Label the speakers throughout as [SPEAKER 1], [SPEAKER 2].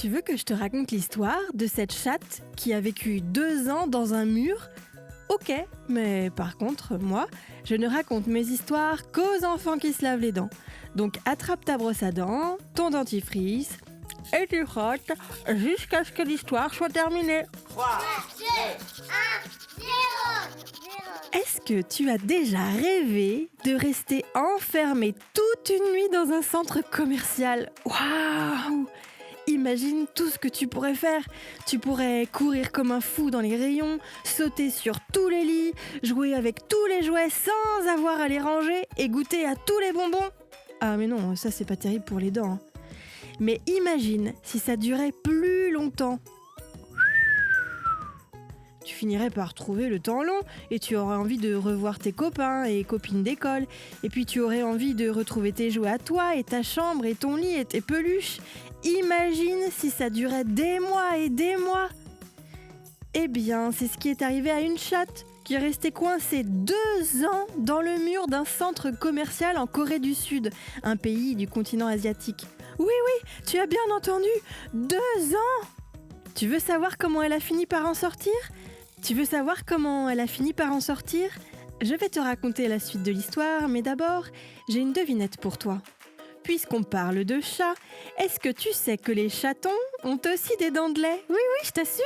[SPEAKER 1] Tu veux que je te raconte l'histoire de cette chatte qui a vécu 2 ans dans un mur ? Ok, mais par contre, moi, je ne raconte mes histoires qu'aux enfants qui se lavent les dents. Donc attrape ta brosse à dents, ton dentifrice, et tu frottes jusqu'à ce que l'histoire soit terminée.
[SPEAKER 2] 3, 2, 1, 0.
[SPEAKER 1] Est-ce que tu as déjà rêvé de rester enfermé toute une nuit dans un centre commercial ? Waouh ! Imagine tout ce que tu pourrais faire. Tu pourrais courir comme un fou dans les rayons, sauter sur tous les lits, jouer avec tous les jouets sans avoir à les ranger et goûter à tous les bonbons. Ah mais non, ça c'est pas terrible pour les dents. Mais imagine si ça durait plus longtemps. Tu finirais par trouver le temps long et tu aurais envie de revoir tes copains et copines d'école. Et puis tu aurais envie de retrouver tes jouets à toi et ta chambre et ton lit et tes peluches. Imagine si ça durait des mois et des mois. Eh bien, c'est ce qui est arrivé à une chatte qui est restée coincée 2 ans dans le mur d'un centre commercial en Corée du Sud, un pays du continent asiatique. Oui, tu as bien entendu, 2 ans. Tu veux savoir comment elle a fini par en sortir ? Je vais te raconter la suite de l'histoire, mais d'abord, j'ai une devinette pour toi. Puisqu'on parle de chats, est-ce que tu sais que les chatons ont aussi des dents de lait ? Oui, je t'assure.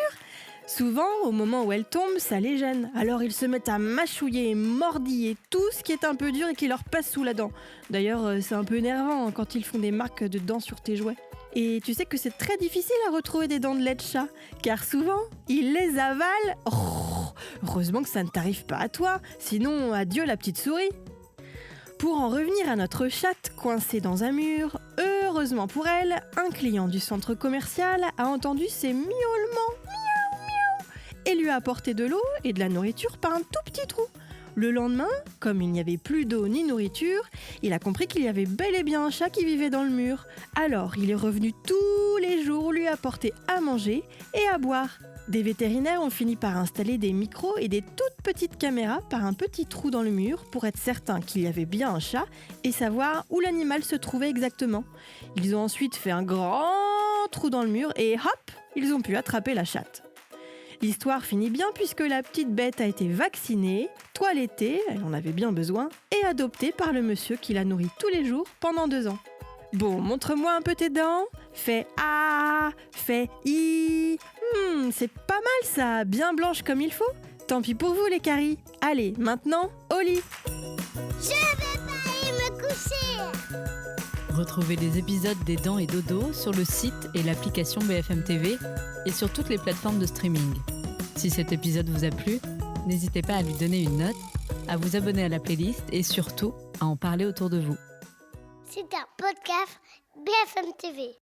[SPEAKER 1] Souvent, au moment où elles tombent, ça les gêne. Alors ils se mettent à mâchouiller et mordiller tout ce qui est un peu dur et qui leur passe sous la dent. D'ailleurs, c'est un peu énervant quand ils font des marques de dents sur tes jouets. Et tu sais que c'est très difficile à retrouver des dents de lait de chat, car souvent, ils les avalent. Oh, heureusement que ça ne t'arrive pas à toi, sinon adieu la petite souris. Pour en revenir à notre chatte coincée dans un mur, heureusement pour elle, un client du centre commercial a entendu ses miaulements et lui a apporté de l'eau et de la nourriture par un tout petit trou. Le lendemain, comme il n'y avait plus d'eau ni nourriture, il a compris qu'il y avait bel et bien un chat qui vivait dans le mur. Alors, il est revenu tous les jours lui apporter à manger et à boire. Des vétérinaires ont fini par installer des micros et des toutes petites caméras par un petit trou dans le mur pour être certains qu'il y avait bien un chat et savoir où l'animal se trouvait exactement. Ils ont ensuite fait un grand trou dans le mur et hop, ils ont pu attraper la chatte. L'histoire finit bien puisque la petite bête a été vaccinée, toilettée, elle en avait bien besoin, et adoptée par le monsieur qui la nourrit tous les jours pendant 2 ans. Bon, montre-moi un peu tes dents. Fais A, fais I. C'est pas mal ça, bien blanche comme il faut. Tant pis pour vous les caries. Allez, maintenant, au lit.
[SPEAKER 2] Je vais pas aller me coucher.
[SPEAKER 3] Retrouvez les épisodes des Dents et Dodo sur le site et l'application BFM TV et sur toutes les plateformes de streaming. Si cet épisode vous a plu, n'hésitez pas à lui donner une note, à vous abonner à la playlist et surtout à en parler autour de vous.
[SPEAKER 2] C'est un podcast BFM TV.